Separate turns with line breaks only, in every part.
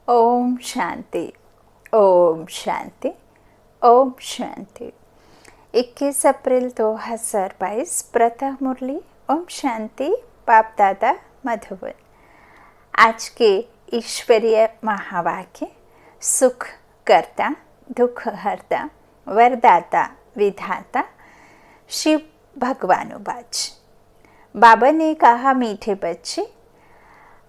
ओम शांति। ओम शांति। ओम शांति। 21 अप्रैल 2022 प्रतः मुरली। ओम शांति। बाप दादा मधुबन। आज के ईश्वरीय महावाक्य, सुख करता, दुख हरता, वरदाता, विधाता शिव भगवानुवाच। बाबा ने कहा, मीठे बच्चे,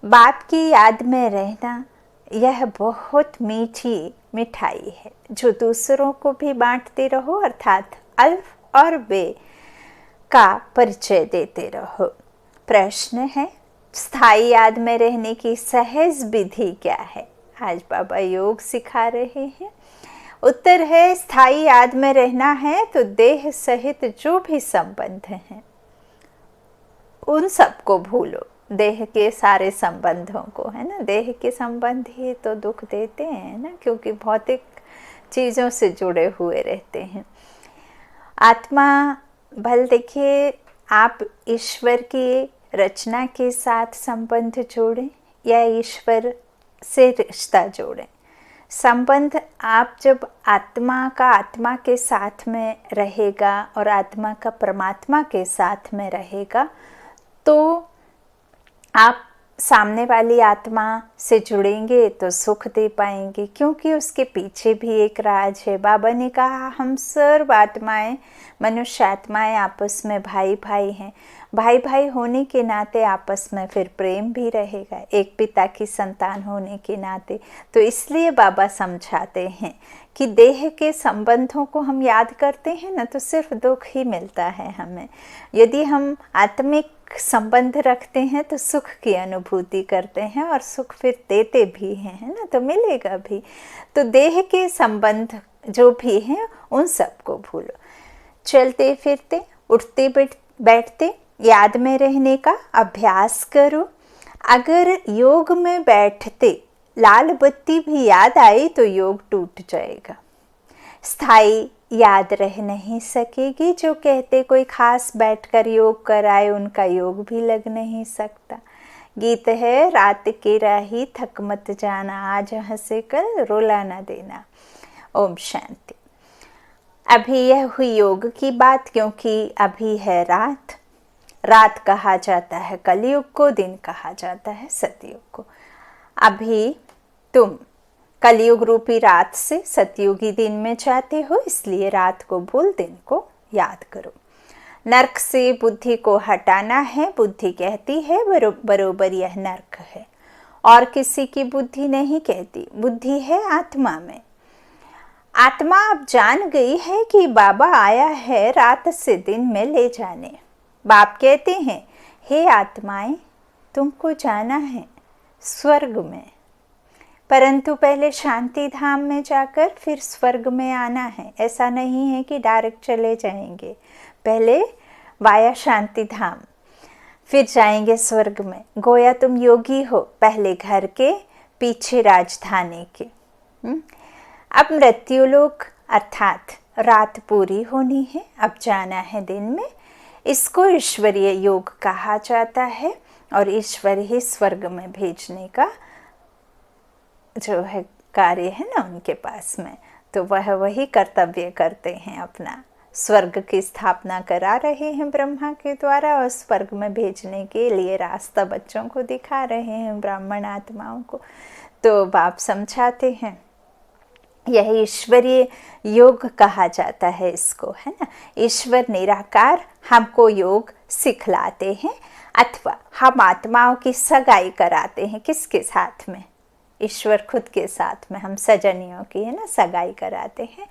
बाप की याद में रहना यह बहुत मीठी मिठाई है जो दूसरों को भी बांटते रहो, अर्थात अल्फ और बे का परिचय देते रहो। प्रश्न है, स्थायी याद में रहने की सहज विधि क्या है? आज बाबा योग सिखा रहे हैं। उत्तर है, स्थायी याद में रहना है तो देह सहित जो भी संबंध हैं उन सबको भूलो। देह के सारे संबंधों को, है ना। देह के संबंध ही तो दुख देते हैं ना, क्योंकि भौतिक चीज़ों से जुड़े हुए रहते हैं। आत्मा भल देखिए, आप ईश्वर की रचना के साथ संबंध जोड़ें या ईश्वर से रिश्ता जोड़ें। संबंध आप जब आत्मा का आत्मा के साथ में रहेगा और आत्मा का परमात्मा के साथ में रहेगा तो आप सामने वाली आत्मा से जुड़ेंगे तो सुख दे पाएंगे, क्योंकि उसके पीछे भी एक राज है। बाबा ने कहा, हम सर्व आत्माएं, मनुष्य आत्माएं आपस में भाई भाई हैं। भाई भाई होने के नाते आपस में फिर प्रेम भी रहेगा, एक पिता की संतान होने के नाते। तो इसलिए बाबा समझाते हैं कि देह के संबंधों को हम याद करते हैं ना तो सिर्फ दुख ही मिलता है हमें। यदि हम आत्मिक संबंध रखते हैं तो सुख की अनुभूति करते हैं और सुख फिर देते भी हैं, है ना, तो मिलेगा भी। तो देह के संबंध जो भी हैं उन सबको भूलो। चलते फिरते, उठते बैठते याद में रहने का अभ्यास करो। अगर योग में बैठते लाल बत्ती भी याद आई तो योग टूट जाएगा। स्थायी याद रह नहीं सकेगी। जो कहते कोई खास बैठकर योग कराए उनका योग भी लग नहीं सकता। गीत है, रात की राही थक मत जाना, आज हंसे कल रोला न देना। ओम शांति। अभी यह हुई योग की बात, क्योंकि अभी है रात। रात कहा जाता है कलयुग को, दिन कहा जाता है सतयुग को। अभी तुम कलयुग रूपी रात से सतयुगी दिन में जाते हो, इसलिए रात को भूल दिन को याद करो। नरक से बुद्धि को हटाना है। बुद्धि कहती है बरोबर यह नरक है, और किसी की बुद्धि नहीं कहती। बुद्धि है आत्मा में। आत्मा अब जान गई है कि बाबा आया है रात से दिन में ले जाने। बाप कहते हैं, हे आत्माएं, तुमको जाना है स्वर्ग में, परंतु पहले शांति धाम में जाकर फिर स्वर्ग में आना है। ऐसा नहीं है कि डायरेक्ट चले जाएंगे, पहले वाया शांति धाम फिर जाएंगे स्वर्ग में। गोया तुम योगी हो, पहले घर के पीछे राजधानी के। अब मृत्युलोक अर्थात रात पूरी होनी है, अब जाना है दिन में। इसको ईश्वरीय योग कहा जाता है और ईश्वर ही स्वर्ग में भेजने का जो है कार्य है ना उनके पास में, तो वह वही कर्तव्य करते हैं अपना। स्वर्ग की स्थापना करा रहे हैं ब्रह्मा के द्वारा और स्वर्ग में भेजने के लिए रास्ता बच्चों को दिखा रहे हैं, ब्राह्मण आत्माओं को। तो बाप समझाते हैं, यह ईश्वरीय योग कहा जाता है इसको, है ना। ईश्वर निराकार हमको योग सिखलाते हैं, अथवा हम आत्माओं की सगाई कराते हैं। किसके साथ में? ईश्वर खुद के साथ में हम सजनियों की, है ना, सगाई कराते हैं।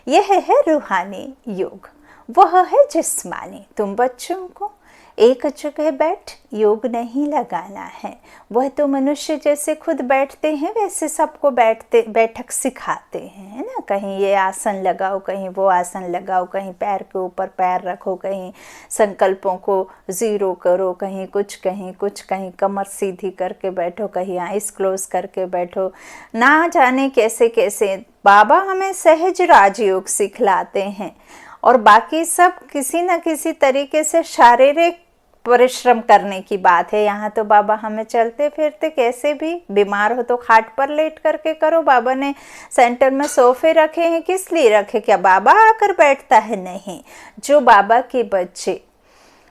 यह है रूहानी योग। वह है जिस्मानी। तुम बच्चों को एक जगह बैठ योग नहीं लगाना है। वह तो मनुष्य जैसे खुद बैठते हैं वैसे सबको बैठक सिखाते हैं, है ना। कहीं ये आसन लगाओ, कहीं वो आसन लगाओ, कहीं पैर के ऊपर पैर रखो, कहीं संकल्पों को जीरो करो, कहीं कुछ कहीं कमर सीधी करके बैठो, कहीं आइस क्लोज करके बैठो। ना जाने कैसे कैसे बाबा हमें सहज राजयोग सिखलाते हैं और बाकी सब किसी न किसी तरीके से शारीरिक परिश्रम करने की बात है। यहाँ तो बाबा हमें चलते फिरते कैसे भी, बीमार हो तो खाट पर लेट करके करो। बाबा ने सेंटर में सोफे रखे हैं, किस लिए रखे? क्या बाबा आकर बैठता है? नहीं। जो बाबा के बच्चे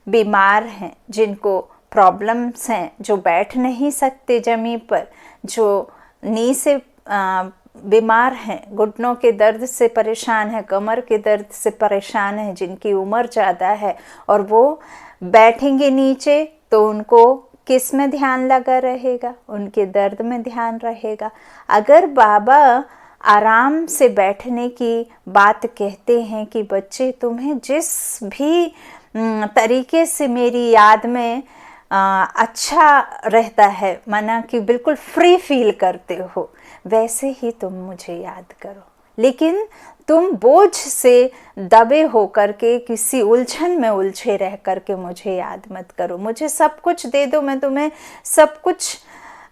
बीमार हैं, जिनको प्रॉब्लम्स हैं, जो बैठ नहीं सकते ज़मीन पर, जो नी से बीमार हैं, घुटनों के दर्द से परेशान है, कमर के दर्द से परेशान है, जिनकी उम्र ज़्यादा है और वो बैठेंगे नीचे तो उनको किस में ध्यान लगा रहेगा? उनके दर्द में ध्यान रहेगा। अगर बाबा आराम से बैठने की बात कहते हैं कि बच्चे तुम्हें जिस भी तरीके से मेरी याद में अच्छा रहता है, माना कि बिल्कुल फ्री फील करते हो, वैसे ही तुम मुझे याद करो। लेकिन तुम बोझ से दबे होकर के, किसी उलझन में उलझे रह करके मुझे याद मत करो। मुझे सब कुछ दे दो, मैं तुम्हें सब कुछ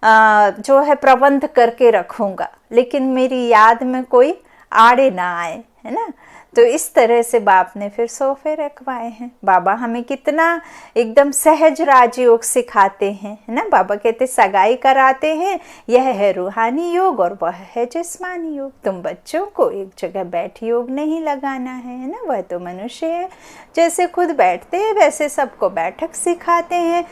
जो है प्रबंध करके रखूँगा, लेकिन मेरी याद में कोई आड़े ना आए, है ना। तो इस तरह से बाप ने फिर सोफे रखवाए हैं। बाबा हमें कितना एकदम सहज राजयोग सिखाते हैं, है ना। बाबा कहते सगाई कराते हैं, यह है रूहानी योग और वह है जिस्मानी योग। तुम बच्चों को एक जगह बैठ योग नहीं लगाना है ना। वह तो मनुष्य है, जैसे खुद बैठते हैं वैसे सबको बैठक सिखाते हैं।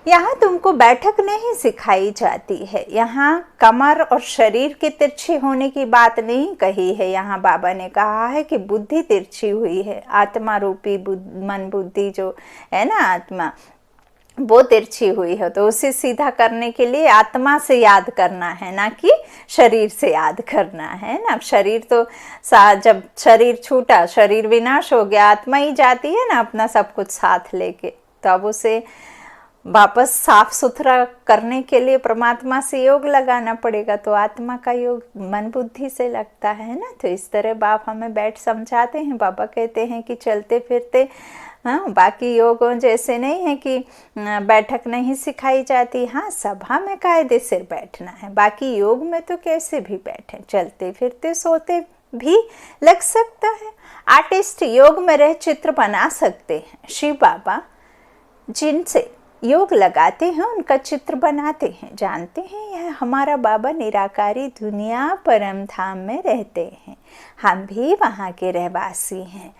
यहाँ तुमको बैठक नहीं सिखाई जाती है। यहाँ कमर और शरीर के तिरछे होने की बात नहीं कही है। यहाँ बाबा ने कहा है कि बुद्धि तिरछी हुई है, आत्मा रूपी मन बुद्धि जो है ना, आत्मा वो तिरछी हुई है। तो उसे सीधा करने के लिए आत्मा से याद करना है, ना कि शरीर से याद करना है ना। शरीर तो जब शरीर छूटा, शरीर विनाश हो गया, आत्मा ही जाती है ना अपना सब कुछ साथ लेके। तो अब उसे वापस साफ सुथरा करने के लिए परमात्मा से योग लगाना पड़ेगा। तो आत्मा का योग मन बुद्धि से लगता है ना। तो इस तरह बाप हमें बैठ समझाते हैं। बाबा कहते हैं कि चलते फिरते, हाँ, बाकी योगों जैसे नहीं है कि बैठक नहीं सिखाई जाती। हाँ, सभा में कायदे से बैठना है, बाकी योग में तो कैसे भी बैठे, चलते फिरते सोते भी लग सकता है। आर्टिस्ट योग में रह चित्र बना सकते हैं। शिव बाबा जिनसे योग लगाते हैं उनका चित्र बनाते हैं। जानते हैं यह हमारा बाबा निराकारी दुनिया परम धाम में रहते हैं, हम भी वहाँ के रहवासी हैं।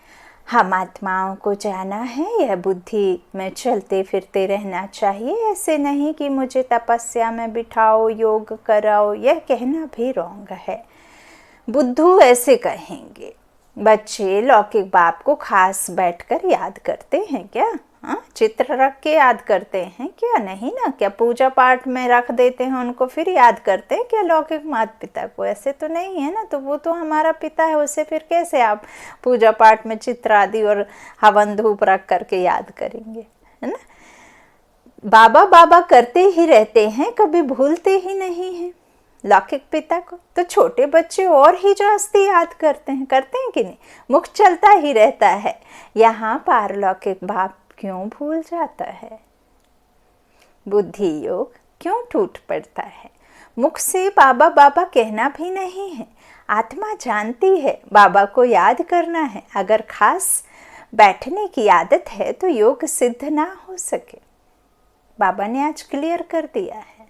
हम आत्माओं को जाना है, यह बुद्धि में चलते फिरते रहना चाहिए। ऐसे नहीं कि मुझे तपस्या में बिठाओ, योग कराओ, यह कहना भी रॉन्ग है। बुद्धू ऐसे कहेंगे। बच्चे लौकिक बाप को खास बैठकर याद करते हैं क्या? हाँ, चित्र रख के याद करते हैं क्या? नहीं ना। क्या पूजा पाठ में रख देते हैं उनको फिर याद करते हैं क्या लौकिक माता पिता को? ऐसे तो नहीं है ना। तो वो तो हमारा पिता है, उसे फिर कैसे आप पूजा पाठ में चित्र आदि और हवन धूप रख करके याद करेंगे, है ना। बाबा बाबा करते ही रहते हैं, कभी भूलते ही नहीं हैं लौकिक पिता को। तो छोटे बच्चे और ही जास्ती याद करते हैं कि नहीं? मुख चलता ही रहता है। यहाँ पारलौकिक बाप क्यों भूल जाता है? बुद्धि योग क्यों टूट पड़ता है? मुख से बाबा बाबा कहना भी नहीं है। आत्मा जानती है बाबा को याद करना है। अगर खास बैठने की आदत है तो योग सिद्ध ना हो सके। बाबा ने आज क्लियर कर दिया है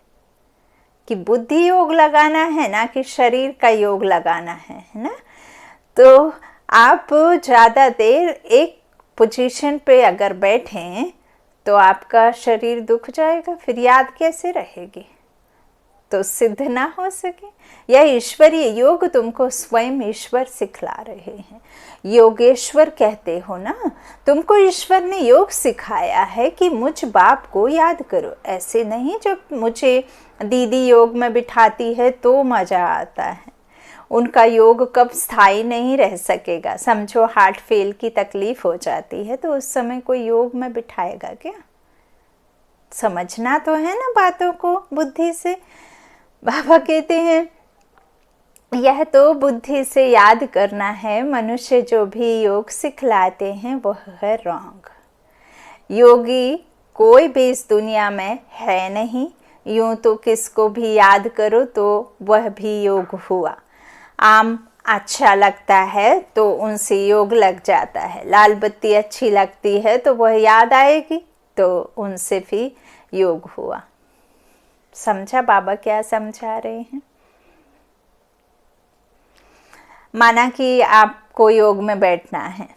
कि बुद्धि योग लगाना है, ना कि शरीर का योग लगाना है ना। तो आप ज़्यादा देर एक पोजीशन पे अगर बैठें तो आपका शरीर दुख जाएगा, फिर याद कैसे रहेगी? तो सिद्ध ना हो सके। यह ईश्वरीय योग तुमको स्वयं ईश्वर सिखला रहे हैं। योगेश्वर कहते हो ना, तुमको ईश्वर ने योग सिखाया है कि मुझ बाप को याद करो। ऐसे नहीं जब मुझे दीदी योग में बिठाती है तो मज़ा आता है। उनका योग कब स्थायी नहीं रह सकेगा। समझो हार्ट फेल की तकलीफ हो जाती है तो उस समय कोई योग में बिठाएगा क्या? समझना तो है ना बातों को बुद्धि से। बाबा कहते हैं यह तो बुद्धि से याद करना है। मनुष्य जो भी योग सिखलाते हैं वह है रॉन्ग। योगी कोई भी इस दुनिया में है नहीं। यूं तो किसको भी याद करो तो वह भी योग हुआ। आम अच्छा लगता है तो उनसे योग लग जाता है। लाल बत्ती अच्छी लगती है तो वह याद आएगी। तो उनसे भी योग हुआ। समझा बाबा क्या समझा रहे हैं? माना कि आपको योग में बैठना है।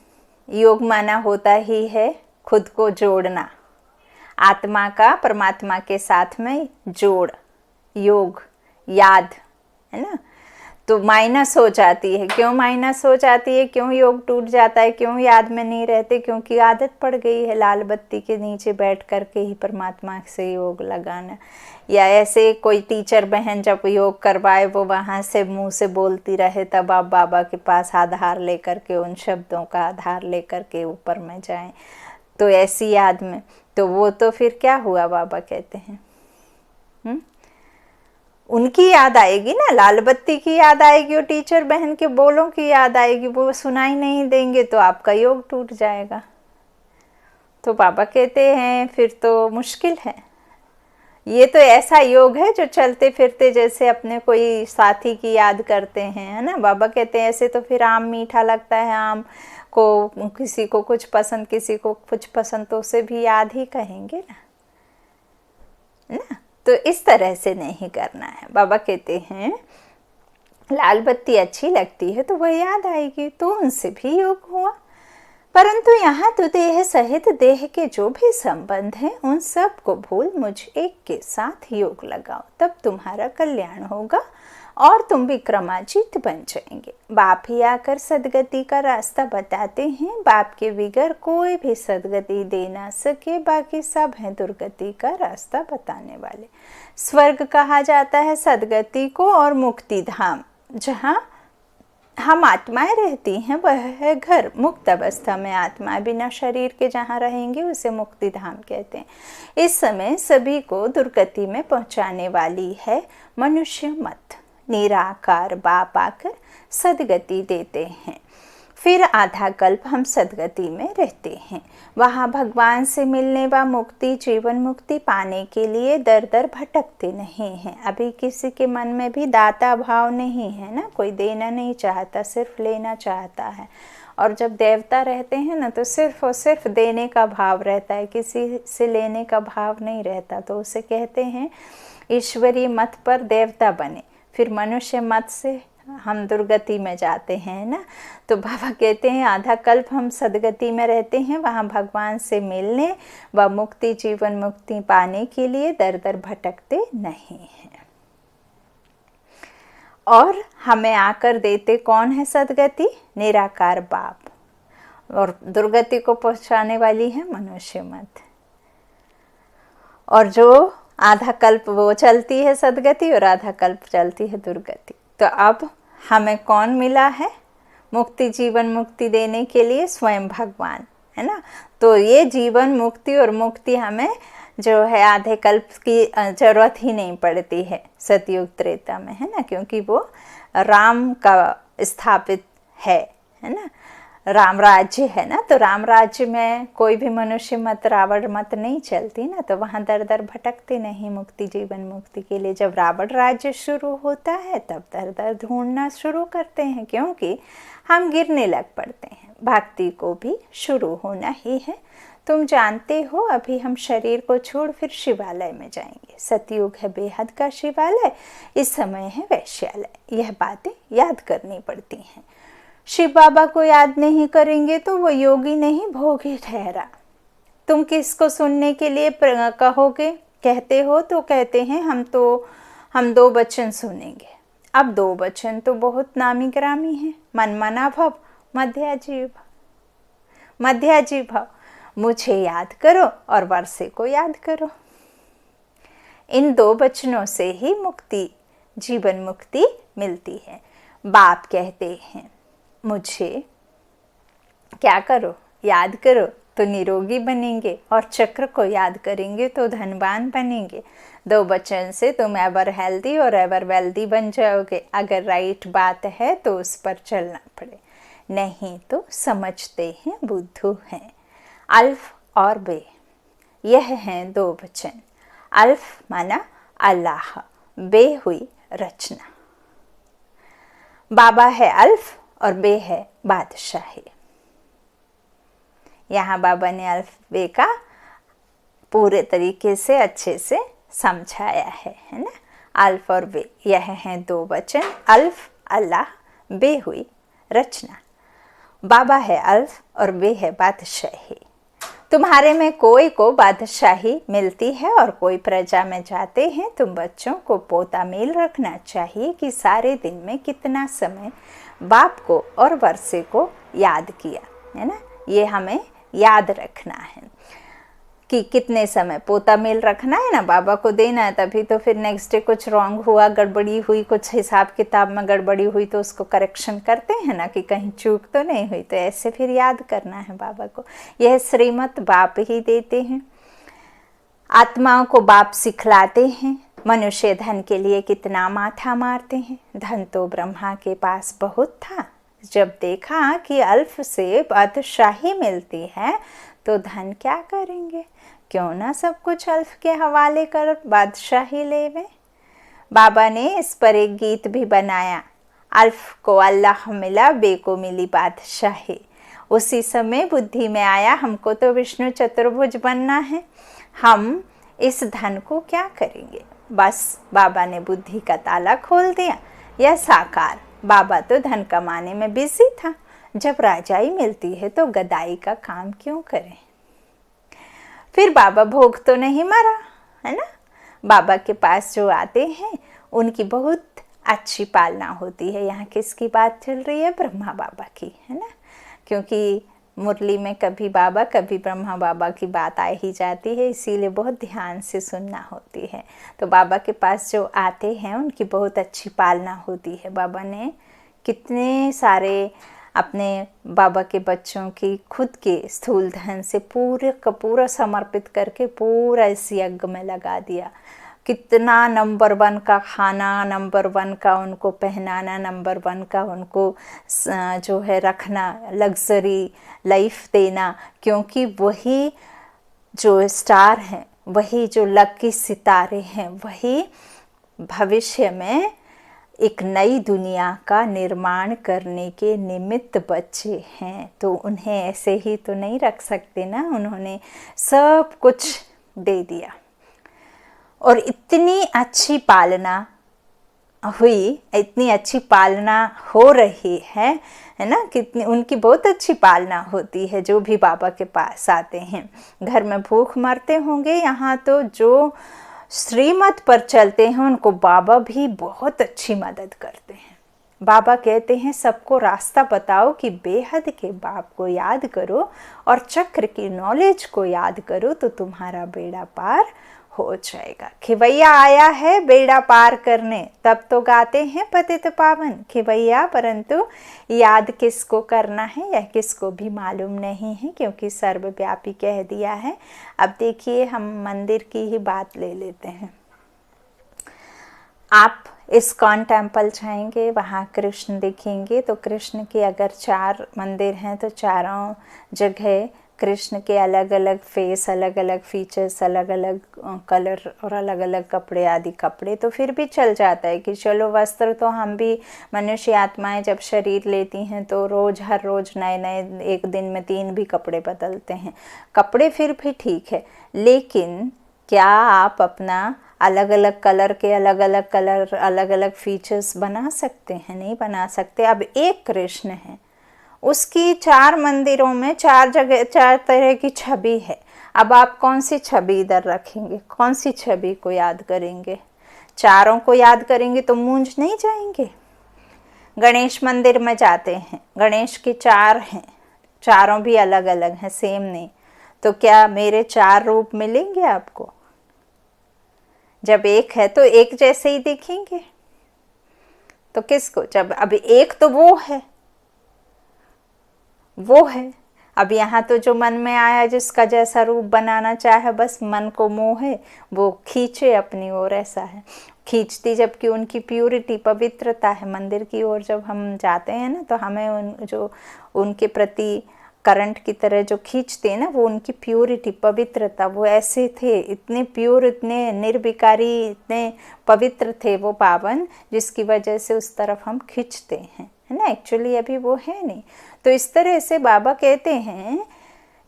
योग माना होता ही है खुद को जोड़ना, आत्मा का परमात्मा के साथ में जोड़, योग, याद, है ना। तो माइनस हो जाती है। क्यों माइनस हो जाती है? क्यों योग टूट जाता है? क्यों याद में नहीं रहते? क्योंकि आदत पड़ गई है लाल बत्ती के नीचे बैठ करके ही परमात्मा से योग लगाना। या ऐसे कोई टीचर बहन जब योग करवाए वो वहाँ से मुंह से बोलती रहे, तब आप बाबा के पास आधार लेकर के, उन शब्दों का आधार लेकर के ऊपर में जाएं, तो ऐसी याद में, तो वो तो फिर क्या हुआ? बाबा कहते हैं उनकी याद आएगी ना, लाल बत्ती की याद आएगी और टीचर बहन के बोलों की याद आएगी, वो सुनाई नहीं देंगे तो आपका योग टूट जाएगा। तो बाबा कहते हैं फिर तो मुश्किल है। ये तो ऐसा योग है जो चलते फिरते जैसे अपने कोई साथी की याद करते हैं, है ना। बाबा कहते हैं ऐसे तो फिर आम मीठा लगता है, आम को किसी को कुछ पसंद, किसी को कुछ पसंद, तो उसे भी याद ही कहेंगे ना। तो इस तरह से नहीं करना है। बाबा कहते हैं लाल बत्ती अच्छी लगती है तो वह याद आएगी, तो उनसे भी योग हुआ। परंतु यहाँ तो देह सहित देह के जो भी संबंध हैं उन सब को भूल मुझ एक के साथ योग लगाओ, तब तुम्हारा कल्याण होगा और तुम विक्रमाजीत बन जाएंगे। बाप ही आकर सदगति का रास्ता बताते हैं। बाप के बिगर कोई भी सदगति दे ना सके, बाकी सब हैं दुर्गति का रास्ता बताने वाले। स्वर्ग कहा जाता है सदगति को, और मुक्ति धाम जहाँ हम आत्माएं रहती हैं वह है घर। मुक्त अवस्था में आत्माएं बिना शरीर के जहाँ रहेंगे उसे मुक्ति धाम कहते हैं। इस समय सभी को दुर्गति में पहुँचाने वाली है मनुष्य मत। निराकार बाप आकर सदगति देते हैं। फिर आधा कल्प हम सदगति में रहते हैं। वहाँ भगवान से मिलने व मुक्ति, जीवन मुक्ति पाने के लिए दर दर भटकते नहीं हैं। अभी किसी के मन में भी दाता भाव नहीं है ना, कोई देना नहीं चाहता, सिर्फ लेना चाहता है। और जब देवता रहते हैं ना तो सिर्फ और सिर्फ देने का भाव रहता है, किसी से लेने का भाव नहीं रहता। तो उसे कहते हैं ईश्वरीय मत पर देवता बने। फिर मनुष्य मत से हम दुर्गति में जाते हैं ना। तो बाबा कहते हैं आधा कल्प हम सदगति में रहते हैं। वहाँ भगवान से मिलने व मुक्ति, जीवन मुक्ति पाने के लिए दर दर भटकते नहीं हैं। और हमें आकर देते कौन है सदगति? निराकार बाप। और दुर्गति को पहुँचाने वाली है मनुष्य मत। और जो आधा कल्प वो चलती है सदगति और आधा कल्प चलती है दुर्गति। तो अब हमें कौन मिला है मुक्ति, जीवन मुक्ति देने के लिए? स्वयं भगवान, है ना। तो ये जीवन मुक्ति और मुक्ति हमें जो है आधे कल्प की जरूरत ही नहीं पड़ती है सतयुग त्रेता में, है ना, क्योंकि वो राम का स्थापित है ना, राम राज्य है ना। तो राम राज्य में कोई भी मनुष्य मत, रावण मत नहीं चलती ना। तो वहाँ दर दर भटकते नहीं मुक्ति, जीवन मुक्ति के लिए। जब रावण राज्य शुरू होता है तब दर दर ढूंढना शुरू करते हैं, क्योंकि हम गिरने लग पड़ते हैं। भक्ति को भी शुरू होना ही है। तुम जानते हो अभी हम शरीर को छोड़ फिर शिवालय में जाएंगे। सतयुग है बेहद का शिवालय, इस समय है वैश्यालय। यह बातें याद करनी पड़ती हैं। शिव बाबा को याद नहीं करेंगे तो वो योगी नहीं भोगी ठहरा। तुम किसको सुनने के लिए कहोगे, कहते हो? तो कहते हैं हम दो वचन सुनेंगे। अब दो वचन तो बहुत नामी ग्रामी हैं। मनमना भव, मध्याजी भव। मध्याजी भव, मुझे याद करो और वर्षे को याद करो। इन दो वचनों से ही मुक्ति, जीवन मुक्ति मिलती है। बाप कहते हैं मुझे क्या करो, याद करो तो निरोगी बनेंगे, और चक्र को याद करेंगे तो धनवान बनेंगे। दो वचन से तुम एवर हेल्दी और एवर वेल्दी बन जाओगे। अगर राइट बात है तो उस पर चलना पड़े, नहीं तो समझते हैं बुद्धू हैं। अल्फ और बे, यह हैं दो वचन। अल्फ माना अल्लाह, बे हुई रचना। बाबा है अल्फ और बे है बादशाही। यहाँ बाबा ने अल्फ बे का पूरे तरीके से अच्छे से समझाया है ना। अल्फ और बे, यह हैं दो वचन, अल्फ अल्लाह, बे हुई रचना। बाबा है अल्फ और बे है बादशाही। तुम्हारे में कोई को बादशाही मिलती है और कोई प्रजा में जाते हैं। तुम बच्चों को पोता मेल रखना चाहिए कि सारे दिन में कितना समय बाप को और वर्षे को याद किया, है ना। ये हमें याद रखना है कि कितने समय पोता मेल रखना है ना, बाबा को देना है। तभी तो फिर नेक्स्ट डे कुछ रॉन्ग हुआ, गड़बड़ी हुई, कुछ हिसाब किताब में गड़बड़ी हुई तो उसको करेक्शन करते हैं ना कि कहीं चूक तो नहीं हुई। तो ऐसे फिर याद करना है बाबा को। यह श्रीमत बाप ही देते हैं। आत्माओं को बाप सिखलाते हैं। मनुष्य धन के लिए कितना माथा मारते हैं। धन तो ब्रह्मा के पास बहुत था। जब देखा कि अल्फ से बादशाही मिलती है तो धन क्या करेंगे, क्यों ना सब कुछ अल्फ के हवाले कर बादशाही लेवे। बाबा ने इस पर एक गीत भी बनाया, अल्फ को अल्लाह मिला, बे को मिली बादशाही। उसी समय बुद्धि में आया हमको तो विष्णु चतुर्भुज बनना है, हम इस धन को क्या करेंगे। बस बाबा ने बुद्धि का ताला खोल दिया। यह साकार बाबा तो धन कमाने में बिजी था। जब राजाई मिलती है तो गदाई का काम क्यों करें। फिर बाबा भोग तो नहीं मरा, है ना। बाबा के पास जो आते हैं उनकी बहुत अच्छी पालना होती है। यहाँ किसकी बात चल रही है, ब्रह्मा बाबा की, है ना। क्योंकि मुरली में कभी बाबा कभी ब्रह्मा बाबा की बात आ ही जाती है, इसीलिए बहुत ध्यान से सुनना होती है। तो बाबा के पास जो आते हैं उनकी बहुत अच्छी पालना होती है। बाबा ने कितने सारे अपने बाबा के बच्चों की खुद के स्थूल धन से पूरे का पूरा समर्पित करके पूरा इस यज्ञ में लगा दिया। कितना नंबर 1 का खाना, नंबर 1 का उनको पहनाना, नंबर 1 का उनको जो है रखना, लग्जरी लाइफ देना। क्योंकि वही जो स्टार हैं, वही जो लकी सितारे हैं, वही भविष्य में एक नई दुनिया का निर्माण करने के निमित्त बच्चे हैं। तो उन्हें ऐसे ही तो नहीं रख सकते ना, उन्होंने सब कुछ दे दिया। और इतनी अच्छी पालना हुई, इतनी अच्छी पालना हो रही है ना। कितनी उनकी बहुत अच्छी पालना होती है जो भी बाबा के पास आते हैं। घर में भूख मरते होंगे, यहाँ तो जो श्रीमत पर चलते हैं उनको बाबा भी बहुत अच्छी मदद करते हैं। बाबा कहते हैं सबको रास्ता बताओ कि बेहद के बाप को याद करो और चक्र की नॉलेज को याद करो तो तुम्हारा बेड़ा पार हो जाएगा। खिवैया आया है बेड़ा पार करने, तब तो गाते हैं पतित पावन खिवैया, परंतु याद किसको करना है यह किसको भी मालूम नहीं है, क्योंकि सर्वव्यापी कह दिया है। अब देखिए हम मंदिर की ही बात ले लेते हैं। आप इस्कॉन टेम्पल जाएंगे, वहाँ कृष्ण दिखेंगे। तो कृष्ण के अगर 4 मंदिर हैं तो चारों जगह कृष्ण के अलग अलग फेस, अलग अलग फीचर्स, अलग अलग कलर और अलग अलग कपड़े आदि कपड़े। तो फिर भी चल जाता है कि चलो वस्त्र तो हम भी मनुष्य आत्माएं जब शरीर लेती हैं तो रोज़ हर रोज़ नए नए, एक दिन में 3 भी कपड़े बदलते हैं। कपड़े फिर भी ठीक है, लेकिन क्या आप अपना अलग अलग कलर के अलग अलग कलर, अलग अलग फीचर्स बना सकते हैं? नहीं बना सकते। अब एक कृष्ण है, उसकी 4 मंदिरों में 4 जगह 4 तरह की छवि है। अब आप कौन सी छवि इधर रखेंगे, कौन सी छवि को याद करेंगे? चारों को याद करेंगे तो मूंझ नहीं जाएंगे। गणेश मंदिर में जाते हैं, गणेश के 4 हैं, चारों भी अलग अलग हैं, सेम नहीं। तो क्या मेरे 4 रूप मिलेंगे आपको? जब एक है तो एक जैसे ही दिखेंगे। तो किसको? जब अभी एक तो वो है। अब यहाँ तो जो मन में आया, जिसका जैसा रूप बनाना चाहे, बस मन को मोह है, वो खींचे अपनी ओर, ऐसा है। खींचती जबकि उनकी प्यूरिटी, पवित्रता है। मंदिर की ओर जब हम जाते हैं ना तो हमें जो उनके प्रति करंट की तरह जो खींचते हैं ना, वो उनकी प्यूरिटी, पवित्रता, वो ऐसे थे, इतने प्योर, इतने निर्विकारी, इतने पवित्र थे वो पावन, जिसकी वजह से उस तरफ हम खींचते हैं, है ना। एक्चुअली अभी वो है नहीं। तो इस तरह से बाबा कहते हैं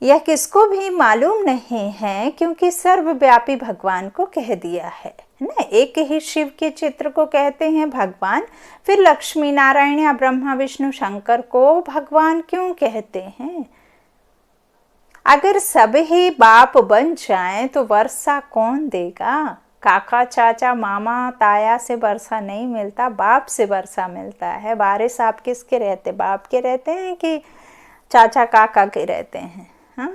यह किसको भी मालूम नहीं है, क्योंकि सर्वव्यापी भगवान को कह दिया है ना। एक ही शिव के चित्र को कहते हैं भगवान, फिर लक्ष्मी नारायण या ब्रह्मा विष्णु शंकर को भगवान क्यों कहते हैं? अगर सब ही बाप बन जाएं तो वर्षा कौन देगा? काका चाचा मामा ताया से वर्षा नहीं मिलता, बाप से वर्षा मिलता है। बारिश आप किसके रहते? बाप के रहते हैं कि चाचा काका के रहते हैं? हाँ,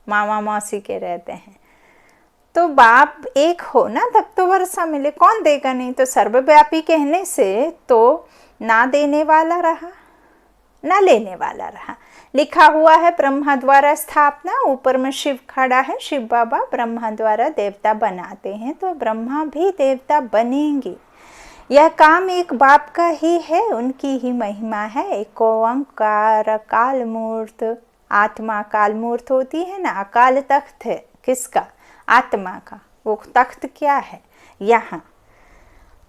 मामा मौसी के रहते हैं। तो बाप एक हो ना, तब तो वर्षा मिले। कौन देगा? नहीं तो सर्वव्यापी कहने से तो ना देने वाला रहा ना लेने वाला रहा। लिखा हुआ है ब्रह्मा द्वारा स्थापना, ऊपर में शिव खड़ा है। शिव बाबा ब्रह्मा द्वारा देवता बनाते हैं, तो ब्रह्मा भी देवता बनेंगे। यह काम एक बाप का ही है, उनकी ही महिमा है। एक ओंकार काल मूर्त, आत्मा काल मूर्त होती है ना। अकाल तख्त है किसका? आत्मा का। वो तख्त क्या है? यहाँ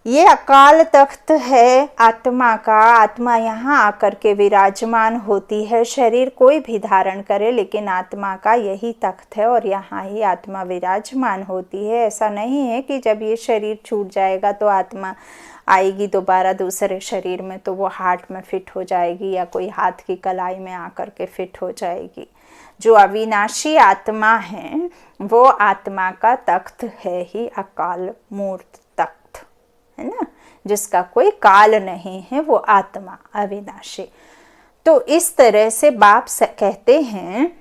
ये अकाल तख्त है आत्मा का। आत्मा यहाँ आकर के विराजमान होती है। शरीर कोई भी धारण करे, लेकिन आत्मा का यही तख्त है और यहाँ ही आत्मा विराजमान होती है। ऐसा नहीं है कि जब ये शरीर छूट जाएगा तो आत्मा आएगी दोबारा दूसरे शरीर में, तो वो हार्ट में फिट हो जाएगी या कोई हाथ की कलाई में आकर के फिट हो जाएगी। जो अविनाशी आत्मा है वो आत्मा का तख्त है ही अकाल मूर्त तख्त, है ना, जिसका कोई काल नहीं है, वो आत्मा अविनाशी। तो इस तरह से बाप कहते हैं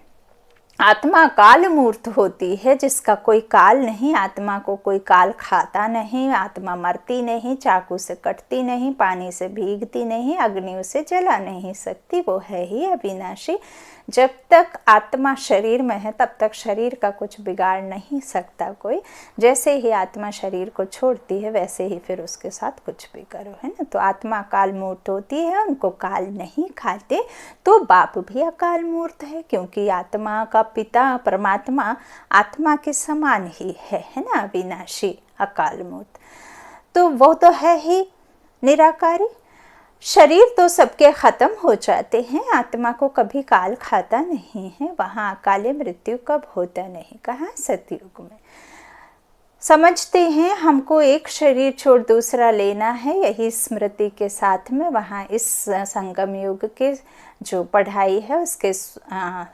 आत्मा काल मूर्त होती है, जिसका कोई काल नहीं। आत्मा को कोई काल खाता नहीं। आत्मा मरती नहीं, चाकू से कटती नहीं, पानी से भीगती नहीं, अग्नि उसे जला नहीं सकती। वो है ही अविनाशी। जब तक आत्मा शरीर में है तब तक शरीर का कुछ बिगाड़ नहीं सकता कोई। जैसे ही आत्मा शरीर को छोड़ती है वैसे ही फिर उसके साथ कुछ भी करो, है ना। तो आत्मा काल मूर्त होती है, उनको काल नहीं खाते। तो बाप भी अकाल मूर्त है, क्योंकि आत्मा का पिता परमात्मा आत्मा के समान ही है ना, अविनाशी अकाल मूर्त। तो वो तो है ही निराकारी। शरीर तो सबके खत्म हो जाते हैं, आत्मा को कभी काल खाता नहीं है। वहाँ अकाले मृत्यु कब होता नहीं, कहाँ? सतयुग में। समझते हैं हमको एक शरीर छोड़ दूसरा लेना है, यही स्मृति के साथ में वहाँ इस संगम युग के जो पढ़ाई है उसके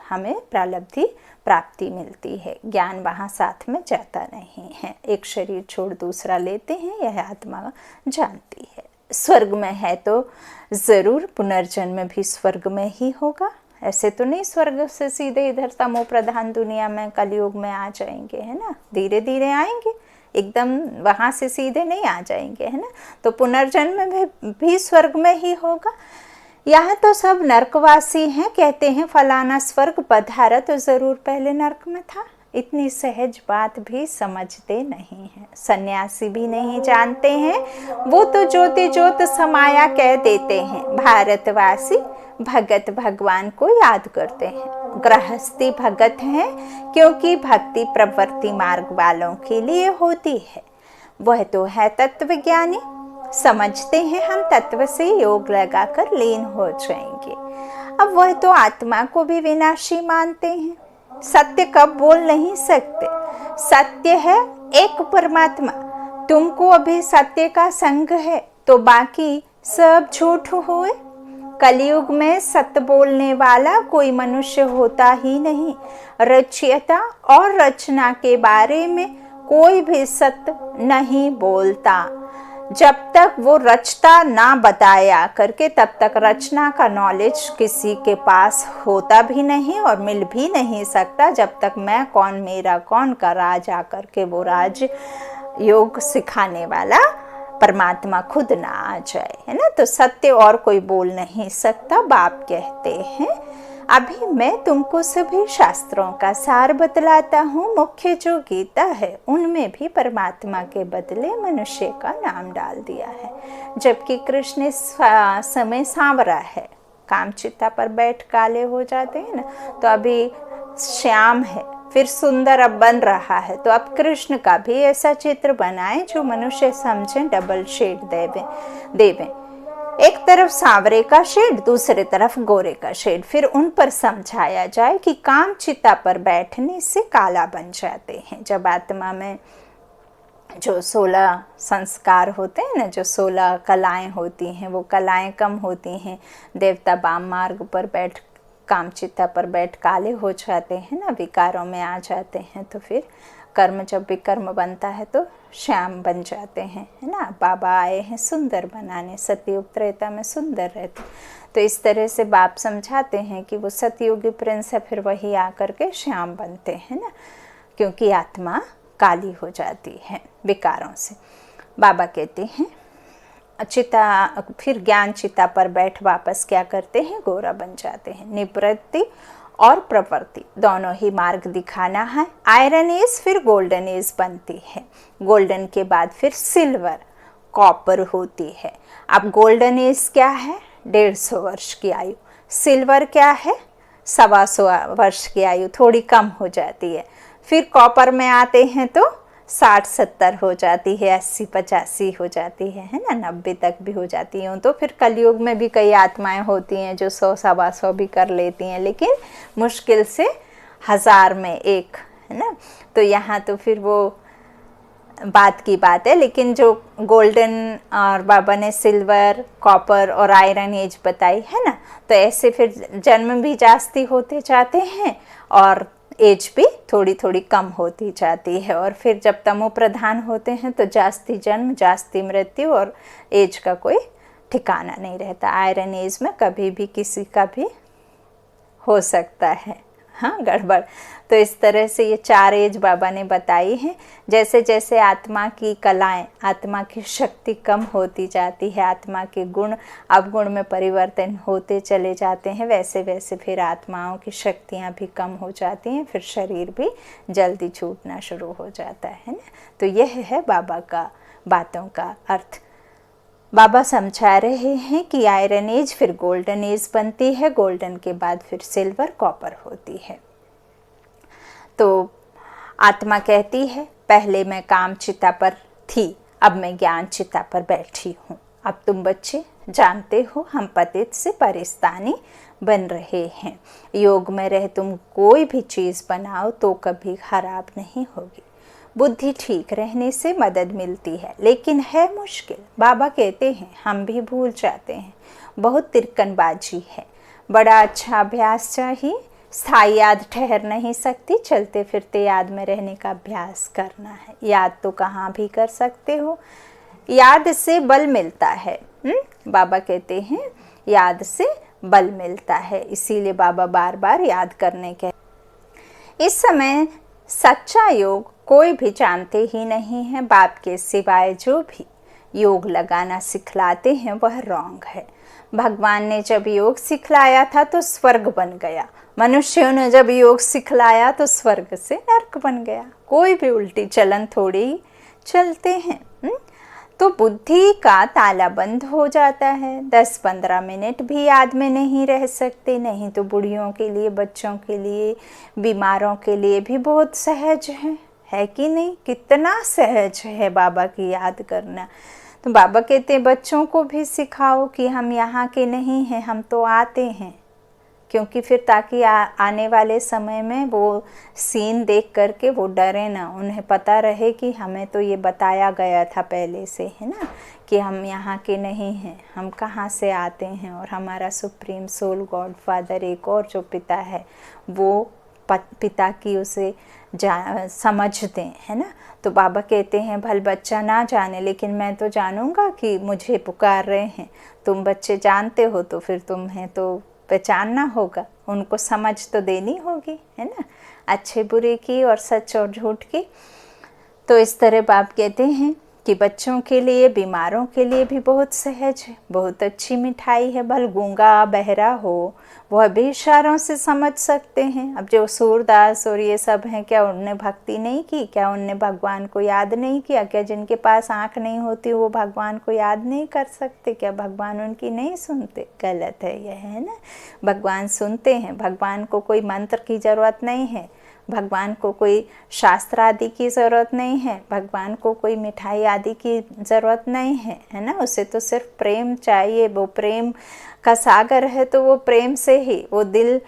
हमें प्रारब्धि प्राप्ति मिलती है। ज्ञान वहाँ साथ में जाता नहीं है। एक शरीर छोड़ दूसरा लेते हैं, यह आत्मा जानती है। स्वर्ग में है तो ज़रूर पुनर्जन्म भी स्वर्ग में ही होगा। ऐसे तो नहीं स्वर्ग से सीधे इधर तमो प्रधान दुनिया में कलयुग में आ जाएंगे, है ना। धीरे धीरे आएंगे, एकदम वहाँ से सीधे नहीं आ जाएंगे, है ना। तो पुनर्जन्म भी स्वर्ग में ही होगा। यहाँ तो सब नरकवासी हैं, कहते हैं फलाना स्वर्ग पधारा तो ज़रूर पहले नरक में था। इतनी सहज बात भी समझते नहीं हैं। सन्यासी भी नहीं जानते हैं, वो तो ज्योति ज्योत समाया कह देते हैं। भारतवासी भगत भगवान को याद करते हैं। गृहस्थी भगत हैं, क्योंकि भक्ति प्रवृत्ति मार्ग वालों के लिए होती है। वह तो है तत्वज्ञानी, समझते हैं हम तत्व से योग लगाकर लीन हो जाएंगे। अब वह तो आत्मा को भी विनाशी मानते हैं। सत्य कब बोल नहीं सकते। सत्य है एक परमात्मा। तुमको अभी सत्य का संग है तो बाकी सब झूठ हुए। कलयुग में सत्य बोलने वाला कोई मनुष्य होता ही नहीं। रचयिता और रचना के बारे में कोई भी सत्य नहीं बोलता। जब तक वो रचता ना बताया करके तब तक रचना का नॉलेज किसी के पास होता भी नहीं और मिल भी नहीं सकता, जब तक मैं कौन मेरा कौन का राज आकर के वो राज योग सिखाने वाला परमात्मा खुद ना आ जाए, है ना। तो सत्य और कोई बोल नहीं सकता। बाप कहते हैं अभी मैं तुमको सभी शास्त्रों का सार बतलाता हूँ। मुख्य जो गीता है उनमें भी परमात्मा के बदले मनुष्य का नाम डाल दिया है। जबकि कृष्ण इस समय सांवरा है, कामचिता पर बैठ काले हो जाते हैं ना, तो अभी श्याम है, फिर सुंदर अब बन रहा है। तो अब कृष्ण का भी ऐसा चित्र बनाए जो मनुष्य समझें, डबल शेड देवें। एक तरफ सांवरे का शेड, दूसरे तरफ गोरे का शेड। फिर उन पर समझाया जाए कि काम चिता पर बैठने से काला बन जाते हैं। जब आत्मा में जो 16 संस्कार होते हैं ना, जो 16 कलाएं होती हैं, वो कलाएं कम होती हैं, देवता वाम मार्ग पर बैठ, कामचिता पर बैठ काले हो जाते हैं ना, विकारों में आ जाते हैं। तो फिर कर्म, जब भी कर्म बनता है तो श्याम बन जाते हैं, है ना। बाबा आए हैं सुंदर बनाने, सतयुग त्रेता में सुंदर रहते। तो इस तरह से बाप समझाते हैं कि वो सतयुगी प्रिंस है, फिर वही आकर के श्याम बनते हैं ना, क्योंकि आत्मा काली हो जाती है विकारों से। बाबा कहते हैं चिता, फिर ज्ञान चिता पर बैठ वापस क्या करते हैं, गोरा बन जाते हैं। निवृत्ति और प्रवृत्ति दोनों ही मार्ग दिखाना है। आयरन एज फिर गोल्डन एज बनती है, गोल्डन के बाद फिर सिल्वर, कॉपर होती है। अब गोल्डन एज क्या है, 150 वर्ष की आयु। सिल्वर क्या है, 125 वर्ष की आयु, थोड़ी कम हो जाती है। फिर कॉपर में आते हैं तो 60-70 हो जाती है, 80-85 हो जाती है ना, 90 तक भी हो जाती है। तो फिर कलयुग में भी कई आत्माएं होती हैं जो 100-125 भी कर लेती हैं, लेकिन मुश्किल से 1000 में एक, है ना। तो यहाँ तो फिर वो बात की बात है। लेकिन जो गोल्डन और बाबा ने सिल्वर, कॉपर और आयरन एज बताई है ना, तो ऐसे फिर जन्म भी जास्ती होते जाते हैं और एज भी थोड़ी थोड़ी कम होती जाती है। और फिर जब तमो प्रधान होते हैं तो जास्ती जन्म, जास्ती मृत्यु और एज का कोई ठिकाना नहीं रहता। आयरन एज में कभी भी किसी का भी हो सकता है, हाँ, गड़बड़। तो इस तरह से ये 4 एज बाबा ने बताई हैं। जैसे जैसे आत्मा की कलाएं, आत्मा की शक्ति कम होती जाती है, आत्मा के गुण अवगुण में परिवर्तन होते चले जाते हैं, वैसे वैसे फिर आत्माओं की शक्तियां भी कम हो जाती हैं, फिर शरीर भी जल्दी छूटना शुरू हो जाता है ना। तो यह है बाबा का बातों का अर्थ। बाबा समझा रहे हैं कि आयरन एज फिर गोल्डन एज बनती है, गोल्डन के बाद फिर सिल्वर, कॉपर होती है। तो आत्मा कहती है पहले मैं काम चिता पर थी, अब मैं ज्ञान चिता पर बैठी हूँ। अब तुम बच्चे जानते हो हम पतित से परिस्तानी बन रहे हैं। योग में रह तुम कोई भी चीज़ बनाओ तो कभी खराब नहीं होगी। बुद्धि ठीक रहने से मदद मिलती है, लेकिन है मुश्किल। बाबा कहते हैं हम भी भूल जाते हैं, बहुत तिरकनबाजी है। बड़ा अच्छा अभ्यास चाहिए। स्थायी याद ठहर नहीं सकती, चलते फिरते याद में रहने का अभ्यास करना है। याद तो कहाँ भी कर सकते हो, याद से बल मिलता है। बाबा कहते हैं याद से बल मिलता है, इसीलिए बाबा बार बार याद करने के। इस समय सच्चा योग कोई भी जानते ही नहीं है। बाप के सिवाय जो भी योग लगाना सिखलाते हैं वह रॉन्ग है। भगवान ने जब योग सिखलाया था तो स्वर्ग बन गया, मनुष्यों ने जब योग सिखलाया तो स्वर्ग से नर्क बन गया। कोई भी उल्टी चलन थोड़ी ही चलते हैं। तो बुद्धि का ताला बंद हो जाता है। 10-15 मिनट भी याद में नहीं रह सकते। नहीं तो बूढ़ियों के लिए, बच्चों के लिए, बीमारों के लिए भी बहुत सहज है कि नहीं? कितना सहज है बाबा की याद करना। तो बाबा कहते हैं बच्चों को भी सिखाओ कि हम यहाँ के नहीं हैं, हम तो आते हैं। क्योंकि फिर ताकि आने वाले समय में वो सीन देख करके वो डरे ना, उन्हें पता रहे कि हमें तो ये बताया गया था पहले से, है ना, कि हम यहाँ के नहीं हैं, हम कहाँ से आते हैं। और हमारा सुप्रीम सोल गॉड फादर एक और जो पिता है वो पिता की उसे समझते हैं, है ना। तो बाबा कहते हैं भल बच्चा ना जाने, लेकिन मैं तो जानूंगा कि मुझे पुकार रहे हैं। तुम बच्चे जानते हो तो फिर तुम्हें तो पहचानना होगा, उनको समझ तो देनी होगी, है ना, अच्छे बुरे की और सच और झूठ की। तो इस तरह बाप कहते हैं कि बच्चों के लिए, बीमारों के लिए भी बहुत सहज है, बहुत अच्छी मिठाई है। भल गूंगा बहरा हो वह भी इशारों से समझ सकते हैं। अब जो सूरदास और ये सब हैं, क्या उनने भक्ति नहीं की? क्या उनने भगवान को याद नहीं किया? क्या जिनके पास आँख नहीं होती वो भगवान को याद नहीं कर सकते? क्या भगवान उनकी नहीं सुनते? गलत है यह, है ना। भगवान सुनते हैं। भगवान को कोई मंत्र की ज़रूरत नहीं है, भगवान को कोई शास्त्र आदि की ज़रूरत नहीं है, भगवान को कोई मिठाई आदि की ज़रूरत नहीं है ना। उसे तो सिर्फ प्रेम चाहिए, वो प्रेम का सागर है, तो वो प्रेम से ही वो दिल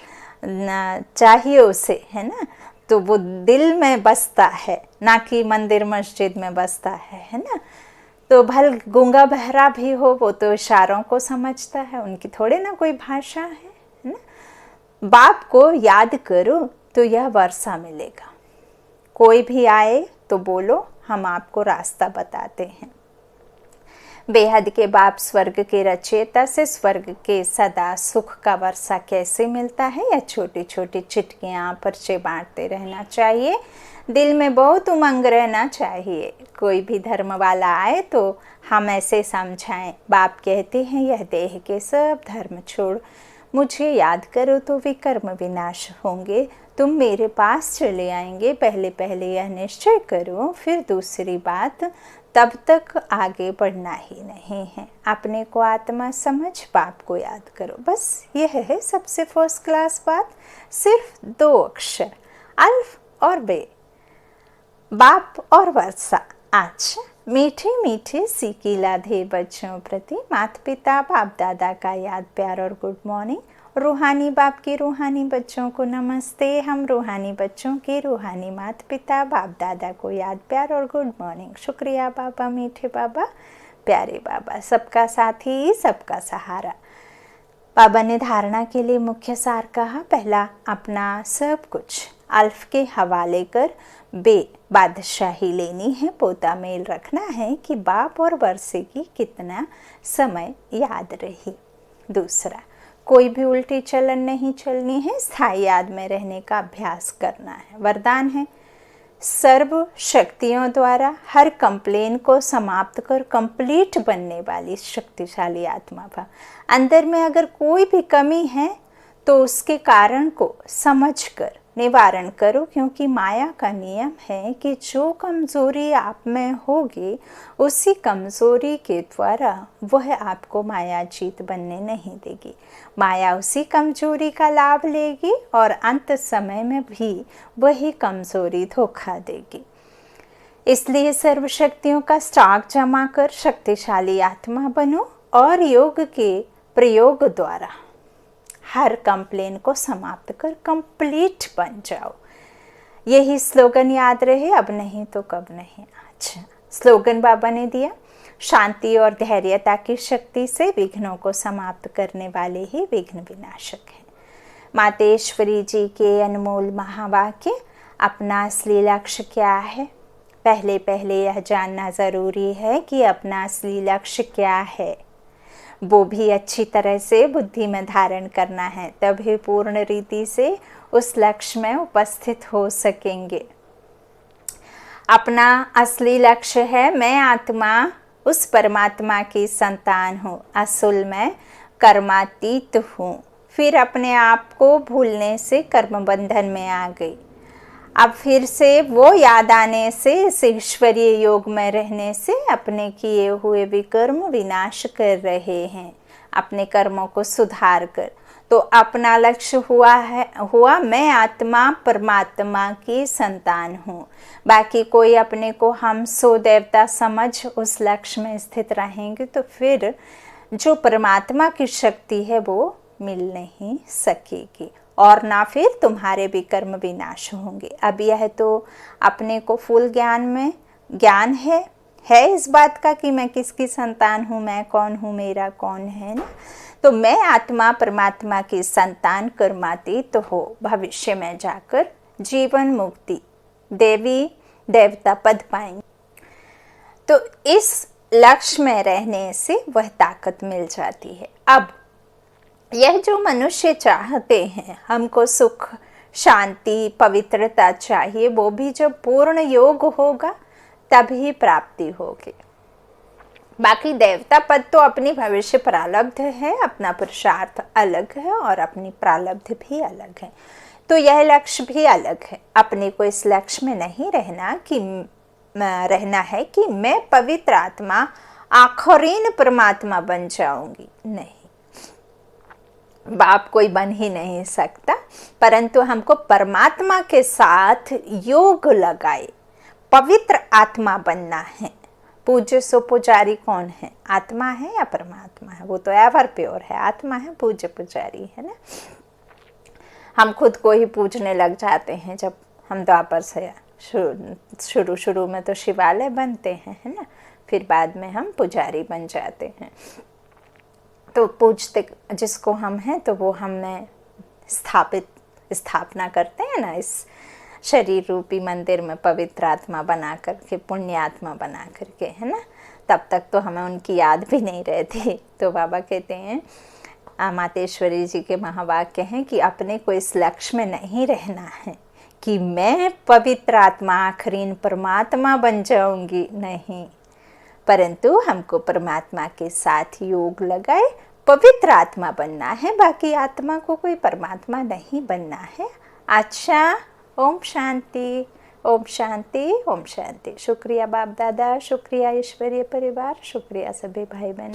चाहिए उसे, है ना। तो वो दिल में बसता है, ना कि मंदिर मस्जिद में बसता है ना। तो भल गूंगा बहरा भी हो, वो तो इशारों को समझता है, उनकी थोड़े ना कोई भाषा है ना। बाप को याद करो तो यह वर्षा मिलेगा। कोई भी आए तो बोलो हम आपको रास्ता बताते हैं। बेहद के बाप स्वर्ग के रचयिता से स्वर्ग के सदा सुख का वर्षा कैसे मिलता है, या छोटी छोटी चिटकियाँ पर्चे बांटते रहना चाहिए। दिल में बहुत उमंग रहना चाहिए। कोई भी धर्म वाला आए तो हम ऐसे समझाएं, बाप कहते हैं यह देह के सब धर्म छोड़ मुझे याद करो तो विकर्म विनाश होंगे, तुम मेरे पास चले आएंगे। पहले पहले यह निश्चय करो, फिर दूसरी बात, तब तक आगे बढ़ना ही नहीं है। अपने को आत्मा समझ बाप को याद करो, बस यह है सबसे फर्स्ट क्लास बात। सिर्फ 2 अक्षर, अल्फ और बे, बाप और वर्षा। आज मीठे मीठे सीखी लाधे बच्चों प्रति माता पिता बाप दादा का याद प्यार और गुड मॉर्निंग। रूहानी बाप के रूहानी बच्चों को नमस्ते। हम रूहानी बच्चों के रूहानी माता पिता बाप दादा को याद प्यार और गुड मॉर्निंग। शुक्रिया बाबा, मीठे बाबा, प्यारे बाबा, सबका साथी सबका सहारा। बाबा ने धारणा के लिए मुख्य सार कहा, पहला अपना सब कुछ अल्फ के हवाले कर बे बादशाही लेनी है, पोता मेल रखना है कि बाप और वर्षे की कितना समय याद रही। दूसरा, कोई भी उल्टी चलन नहीं चलनी है, स्थायी याद में रहने का अभ्यास करना है। वरदान है, सर्व शक्तियों द्वारा हर कंप्लेन को समाप्त कर कंप्लीट बनने वाली शक्तिशाली आत्मा भाव। अंदर में अगर कोई भी कमी है तो उसके कारण को समझकर निवारण करो, क्योंकि माया का नियम है कि जो कमजोरी आप में होगी उसी कमजोरी के द्वारा वह आपको माया जीत बनने नहीं देगी। माया उसी कमजोरी का लाभ लेगी और अंत समय में भी वही कमजोरी धोखा देगी। इसलिए सर्व शक्तियों का स्टॉक जमा कर शक्तिशाली आत्मा बनो और योग के प्रयोग द्वारा हर कंप्लेन को समाप्त कर कंप्लीट बन जाओ। यही स्लोगन याद रहे, अब नहीं तो कब नहीं। अच्छा, स्लोगन बाबा ने दिया, शांति और धैर्यता की शक्ति से विघ्नों को समाप्त करने वाले ही विघ्न विनाशक हैं। मातेश्वरी जी के अनमोल महावाक्य, अपना असली लक्ष्य क्या है। पहले पहले यह जानना ज़रूरी है कि अपना असली लक्ष्य क्या है, वो भी अच्छी तरह से बुद्धि में धारण करना है, तभी पूर्ण रीति से उस लक्ष्य में उपस्थित हो सकेंगे। अपना असली लक्ष्य है, मैं आत्मा उस परमात्मा की संतान हूँ, असल में कर्मातीत हूँ। फिर अपने आप को भूलने से कर्म बंधन में आ गई। अब फिर से वो याद आने से, इस ईश्वरीय योग में रहने से अपने किए हुए विकर्म विनाश कर रहे हैं, अपने कर्मों को सुधार कर। तो अपना लक्ष्य हुआ मैं आत्मा परमात्मा की संतान हूँ। बाकी कोई अपने को हम सो देवता समझ उस लक्ष्य में स्थित रहेंगे तो फिर जो परमात्मा की शक्ति है वो मिल नहीं सकेगी और ना फिर तुम्हारे भी कर्म विनाश होंगे। अब यह तो अपने को फुल ज्ञान है इस बात का कि मैं किसकी संतान हूँ, मैं कौन हूँ, मेरा कौन है ना। तो मैं आत्मा परमात्मा की संतान कर्मातीत हो भविष्य में जाकर जीवन मुक्ति देवी देवता पद पाएंगे। तो इस लक्ष्य में रहने से वह ताकत मिल जाती है। अब यह जो मनुष्य चाहते हैं, हमको सुख शांति पवित्रता चाहिए, वो भी जब पूर्ण योग होगा तभी प्राप्ति होगी। बाकी देवता पद तो अपनी भविष्य प्रारब्ध है, अपना पुरुषार्थ अलग है और अपनी प्रारब्ध भी अलग है। तो यह लक्ष्य भी अलग है। अपने को इस लक्ष्य में नहीं रहना है कि मैं पवित्र आत्मा आखिरीन परमात्मा बन जाऊंगी, नहीं। बाप कोई बन ही नहीं सकता, परंतु हमको परमात्मा के साथ योग लगाए पवित्र आत्मा बनना है। पूज्य सो पुजारी कौन है? आत्मा है या परमात्मा है? वो तो एवर प्योर है, आत्मा है, पूज्य पुजारी है ना। हम खुद को ही पूजने लग जाते हैं जब हम द्वापर से शुरू में तो शिवालय बनते हैं, है ना, फिर बाद में हम पुजारी बन जाते हैं। तो पूजते जिसको हम हैं तो वो हमें स्थापना करते हैं ना इस शरीर रूपी मंदिर में, पवित्र आत्मा बना करके, पुण्य आत्मा बना करके, है ना। तब तक तो हमें उनकी याद भी नहीं रहती। तो बाबा कहते हैं, मातेश्वरी जी के महावाक्य हैं कि अपने को इस लक्ष्य में नहीं रहना है कि मैं पवित्र आत्मा आखिरीन परमात्मा बन जाऊंगी, नहीं, परंतु हमको परमात्मा के साथ योग लगाए पवित्र आत्मा बनना है। बाकी आत्मा को कोई परमात्मा नहीं बनना है। अच्छा, ओम शांति, ओम शांति, ओम शांति। शुक्रिया बाप दादा, शुक्रिया ईश्वरीय परिवार, शुक्रिया सभी भाई बहन।